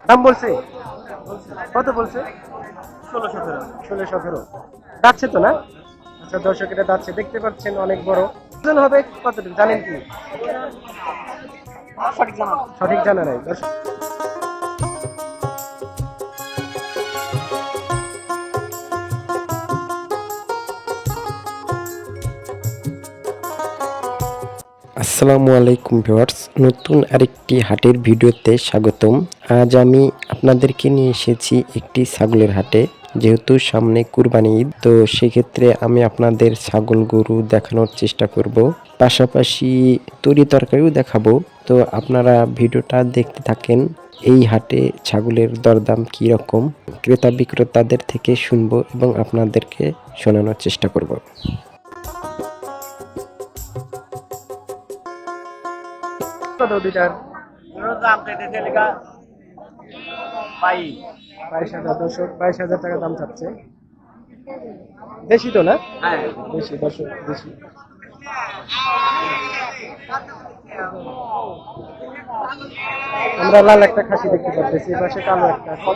দাম বলছে কত বলছে? 16-17 যাচ্ছে তো না? আচ্ছা দর্শক এটা যাচ্ছে, দেখতে পাচ্ছেন অনেক বড়। ওজন হবে কতটুকু জানেন কি? সঠিক জানা নাই দর্শক। আসসালামু আলাইকুম ভিউয়ার্স, নতুন আরেকটি হাটের ভিডিওতে স্বাগতম। আজ আমি আপনাদেরকে নিয়ে এসেছি একটি ছাগলের হাটে। যেহেতু সামনে কুরবানি ঈদ, তো সেক্ষেত্রে আমি আপনাদের ছাগল গরু দেখানোর চেষ্টা করব, পাশাপাশি তরি তরকারিও দেখাবো। তো আপনারা ভিডিওটা দেখতে থাকেন। এই হাটে ছাগলের দরদাম কি রকম ক্রেতা বিক্রেতাদের থেকে শুনবো এবং আপনাদেরকে শোনানোর চেষ্টা করব। কত দুইটার? দাম চাইতেছে লেখা 22,000 দর্শক, 22,000 টাকা দাম চাচ্ছে। বেশি তো না? হ্যাঁ বেশি দর্শক, বেশি। আমরা লাল একটা খাসি দেখতে পাচ্ছি, পাশে কালো একটা আছে।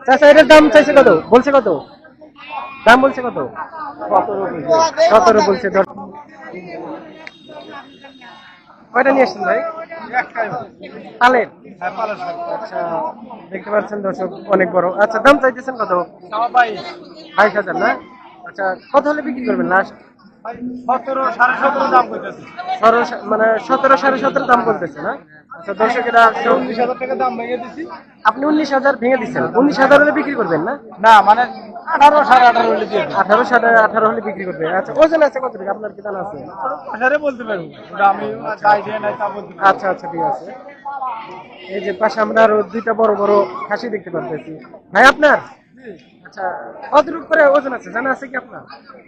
চাচা এটার দাম চাইছে কত? বলছে কত? দাম বলছে কত? 17 বলছে। কয়টা নিয়ে আসছেন ভাই? পালের? আচ্ছা, দেখতে পাচ্ছেন দর্শক অনেক বড়। আচ্ছা দাম চাইতেছেন কত? 22,000 না? আচ্ছা কত হলে বিক্রি করবেন লাস্ট? 17-17.5 দাম কইতেছে। মানে 17-17.5 দাম বলতেছে না? আচ্ছা দর্শকেরা 19,000 টাকা দাম ভেঙে দিছি। আপনি 19,000 ভেঙে দিচ্ছেন, 19,000 হলে বিক্রি করবেন না? না মানে 18-18.5 হলে দিয়ে দিই। 18-18.5 হলে বিক্রি করবেন। আচ্ছা ওজন আছে কতটুকু আপনার কি জানা আছে? আরে বলতে পারবো ওটা আমি আইডিয়া নাই তা বলতে পারবো। আচ্ছা আচ্ছা ঠিক আছে। এই যে পাশে আমরা আরো দুইটা বড় বড় খাসি দেখতে পাচ্ছি। ভাই আপনার? আচ্ছা কতটুকু করে ওজন আছে জানা আছে কি আপনার?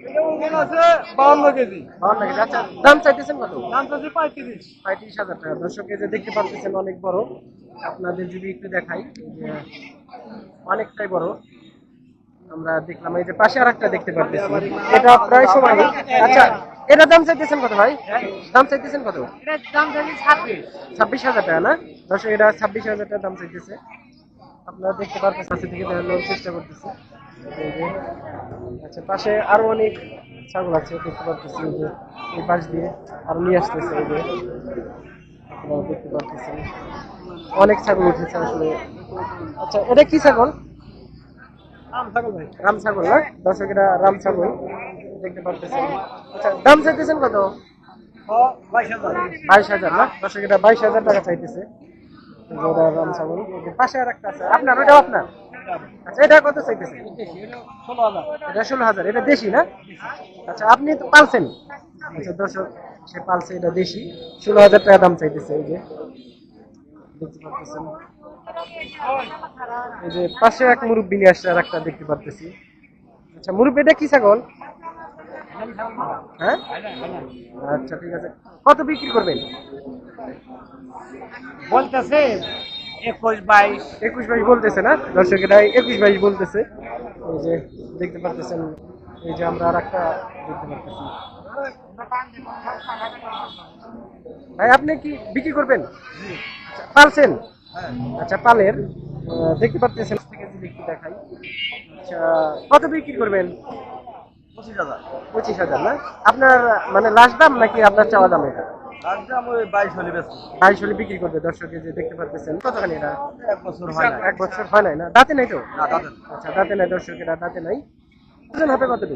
এটা ওজন আছে 52 কেজি। ভালো লাগে। আচ্ছা দাম চাইতেছেন কত? দাম চাইছে 35। 35,000 টাকা। দর্শক এই যে দেখতে পাচ্ছেন অনেক বড়। আপনাদের যদি একটু দেখাই, এই যে অনেকটাই বড়। আমরা দেখলাম এই যে পাশে আরেকটা দেখতে পাচ্ছি, এটা প্রায় সমানই। আচ্ছা এটা দাম চাইতেছেন কত ভাই? দাম চাইতেছেন কত? এটার দাম চাইছে 26। 26,000 টাকা না? দর্শক এটা 26,000 টাকা দাম চাইতেছে। আপনারা দেখতে পাচ্ছেন, কাছে থেকে দেখানোর চেষ্টা করতেছে। এই যে আচ্ছা পাশে আরো অনেক ছাগল আছে দেখতে পাচ্ছি, এই যে এই পাশ দিয়ে আরো নিয়ে আসতেছে। এই যে আপনারা দেখতে পাচ্ছেন অনেক ছাগল উঠেছে আসলে। আচ্ছা এটা কি ছাগল? দাম ছাগল ভাই। রাম ছাগল না? দর্শক এটা রাম ছাগল দেখতে পাচ্ছেন। আচ্ছা দাম চাইতেছেন কত? 22,000। 22,000 না? দর্শক এটা 22,000 টাকা চাইতেছে। এই যে এটা রাম ছাগল। এই যে পাশে আর একটা আছে আপনার, ওটাও আপনার? আচ্ছা এটা কত চাইতেছে? এটা 16,000। এটা 16,000। এটা দেশি না? আচ্ছা আপনি তো পালছেন? আচ্ছা দর্শক সে পালছে, এটা দেশি। 16,000 টাকা দাম চাইতেছে। এই যে দেখতে পাচ্ছেন, এই যে পাশে এক মুরব্বি নিয়ে আসছে আর একটা দেখতে পাচ্ছি। আচ্ছা মুরব্বি এটা কি ছাগল? হ্যাঁ আচ্ছা ঠিক আছে। কত বিক্রি করবেন? বলতেছে 21-22। 21-22 বলতেছে না? দর্শক এটা 21-22 বলতেছে। এই যে দেখতে পাচ্ছেন, এই যে আমরা আর একটা দেখতে পাচ্ছি। ভাই আপনি কি বিক্রি করবেন? আচ্ছা, পালছেন? আচ্ছা পালের। দেখতে পাচ্ছেন থেকে যদি একটু দেখাই। আচ্ছা কত বিক্রি করবেন? 25,000। 25,000 না? আপনার মানে লাস্ট দাম নাকি আপনার চাওয়া দাম এটা? আর দাম ওই 22 হলে বেশি। 22 হলে বিক্রি করবে। দর্শক এই যে দেখতে পাচ্ছেন কতখানি এটা? 1 বছর হয় না। 1 বছর হয় নাই না? দাঁতে নাই তো? না দাদা। আচ্ছা দাঁতে নাই দর্শক, এটা দাঁতে নাই। ওজন হবে কতটুকু?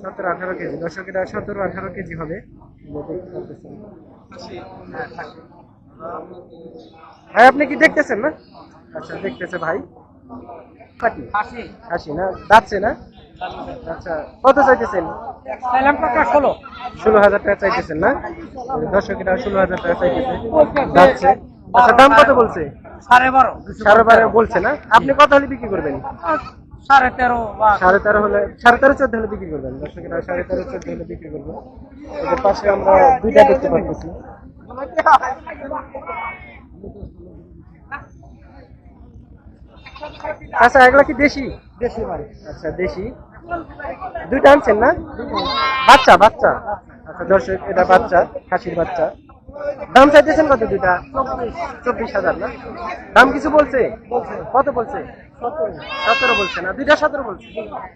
17-18 কেজি। দর্শক এটা 17-18 কেজি হবে। দেখতে পাচ্ছেন। ভাই আপনি কি দেখতেছেন না? আচ্ছা দেখতেছে ভাই। কাটি হাসি না? দাঁতছে না? আচ্ছা কত চাইতেছেন? 16,000 টাকা চাইতেছেন না? দর্শক এটা 16,000 টাকা চাইতেছে, দাঁতছে। আচ্ছা দাম কত বলছে? 12.5। 12.5 বলছে না? আপনি কত হলে বিক্রি করবেন? 13.5 বা 13.5 হলে, 13.5-14 হলে বিক্রি করবেন। দর্শক এটা 13.5-14 হলে বিক্রি করবো। এদের পাশে আমরা দুইটা দেখতে পাচ্ছি। আচ্ছা, এগুলা কি দেশি? দেশি বাড়ি। আচ্ছা, দেশি। দুইটা আনছেন না? বাচ্চা বাচ্চা। আচ্ছা দর্শক, এটা বাচ্চা, খাসির বাচ্চা। দাম চাইতেছেন কত দুইটা? 24,000 না? দাম কিছু বলছে? কত বলছে? 17 বলছে না? দুইটা 17 বলছে।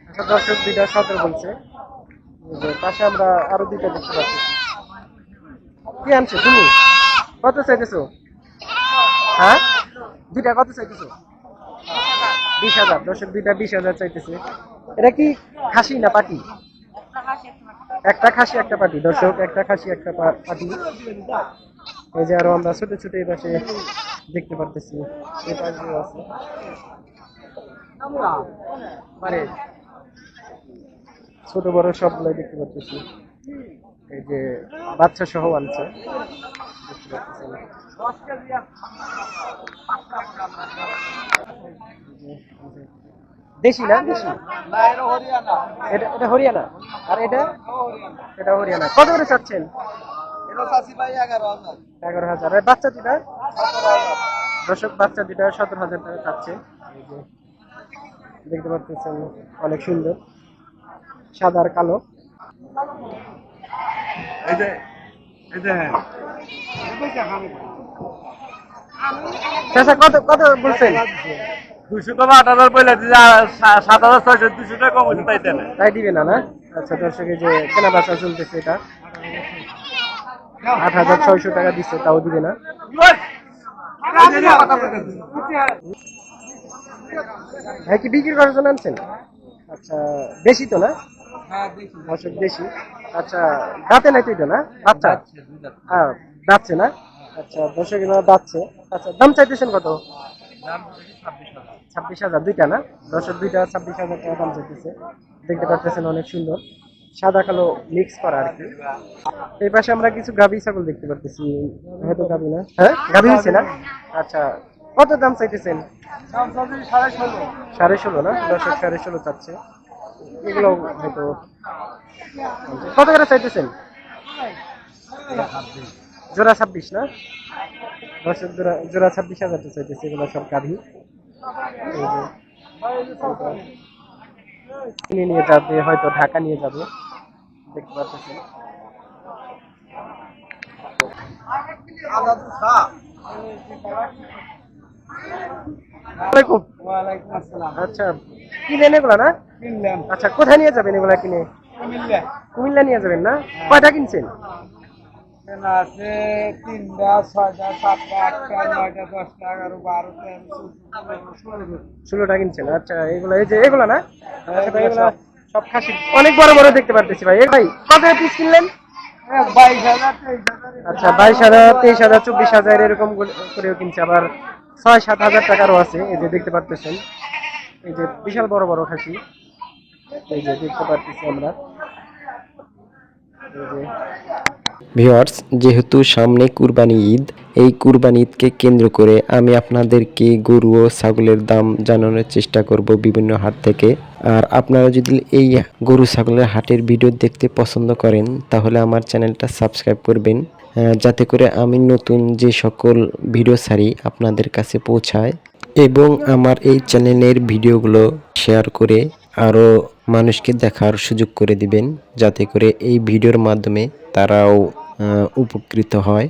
আচ্ছা দর্শক, দুইটা 17 বলছে। এই যে পাশে আমরা আরো দুইটা দেখতে পাচ্ছি। কি আনছো তুমি? কত চাইতেছো? হ্যাঁ, দুইটা কত চাইতেছো? 20,000। দর্শক, দুইটা 20,000 চাইতেছে। এটা কি খাসি না পাটি? একটা খাসি একটা পাটি। দর্শক, একটা খাসি একটা পাটি। এই যে আরো আমরা ছোট ছোট এই পাশে দেখতে পারতেছি, এই পাশে আছে মানে ছোট বড় সবগুলো দেখতে পারতেছি। এই যে বাচ্চা সহ আনছে, দেখতে পারতেছেন। দেশি না? দেশি। এটা এটা হরিয়ানা। আর এটা? এটা হরিয়ানা। কত করে চাচ্ছেন? 11,000। আর বাচ্চা দুটা? দর্শক, বাচ্চা দুটা 17,000 টাকা চাচ্ছে। এই যে দেখতে পাচ্ছেন, অনেক সুন্দর, সাদা আর কালো। চাচা, কত কত বলছেন? 200 টাকা 8,000 পয়লা দিছে, 7,600 200 টাকা কম হইছে তাইতে না। তাই দিবে না? না। আচ্ছা দর্শক, এই যে কেনা বেচা চলতেছে, এটা 8,600 টাকা দিচ্ছে, তাও দিবে না। হ্যাঁ, কি বিক্রি করার জন্য আনছেন? আচ্ছা, দেশি তো না? দর্শক, দেশি। আচ্ছা, দাঁতে নাই তো এটা না? বাচ্চা? হ্যাঁ, দাঁতছে না? আচ্ছা দর্শক, এবার দাঁতছে। আচ্ছা, দাম চাইতেছেন কত? 26,000। দুইটা না? দর্শক, দুইটা 26,000 টাকা দাম চাইতেছে। দেখতে পাচ্ছেন, অনেক সুন্দর, সাদা কালো মিক্স করা আর কি। এই পাশে আমরা কিছু গাভী ছাগল দেখতে পাচ্ছি। হয়তো গাভী না? হ্যাঁ, গাভী হয়েছে না? আচ্ছা, কত দাম চাইতেছেন? 16.5 না? দর্শক, 16.5 চাচ্ছে। এগুলো হয়তো কত করে চাইতেছেন? জোড়া 26 না? দর্শক, জোড়া 26,000 চাইতেছে। এগুলো সব গাভী। এই যে কিনে নিয়ে যাবে, হয়তো ঢাকা নিয়ে যাবে, দেখতে পাচ্ছেন। ওয়ালাইকুম। আচ্ছা, কিনেন এগুলা না? আচ্ছা, কোথায় নিয়ে যাবেন এগুলা কিনে? কুমিল্লা নিয়ে যাবেন না? কয়টা কিনছেন? আছে 3টা 6টা 7টা 8টা 9টা 10টা 11 12 13 16টা কিনছেন। আচ্ছা, এগুলা এই যে এগুলা না? আচ্ছা ভাই, এগুলা সব খাসি, অনেক বড় বড় দেখতে পারতেছি ভাই। ভাই, কত পিস কিনলেন? 22,000 23,000। আচ্ছা, 22,000 23,000 24,000 এরকম করেও কিনছে। আবার 6-7 হাজার টাকারও আছে। এই যে দেখতে পারতেছেন, এই যে বিশাল বড় বড় খাসি, এই যে দেখতে পারতেছি আমরা। ভিউয়ার্স, যেহেতু সামনে কুরবানি ঈদ, এই কুরবানি ঈদকে কেন্দ্র করে আমি আপনাদেরকে গরু ও ছাগলের দাম জানানোর চেষ্টা করব বিভিন্ন হাট থেকে। আর আপনারা যদি এই গরু ছাগলের হাটের ভিডিও দেখতে পছন্দ করেন, তাহলে আমার চ্যানেলটা সাবস্ক্রাইব করবেন, যাতে করে আমি নতুন যে সকল ভিডিও ছাড়ি আপনাদের কাছে পৌঁছায়। এবং আমার এই চ্যানেলের ভিডিওগুলো শেয়ার করে আরও মানুষকে দেখার সুযোগ করে দিবেন, যাতে করে এই ভিডিওর মাধ্যমে তারাও উপকৃত হয়।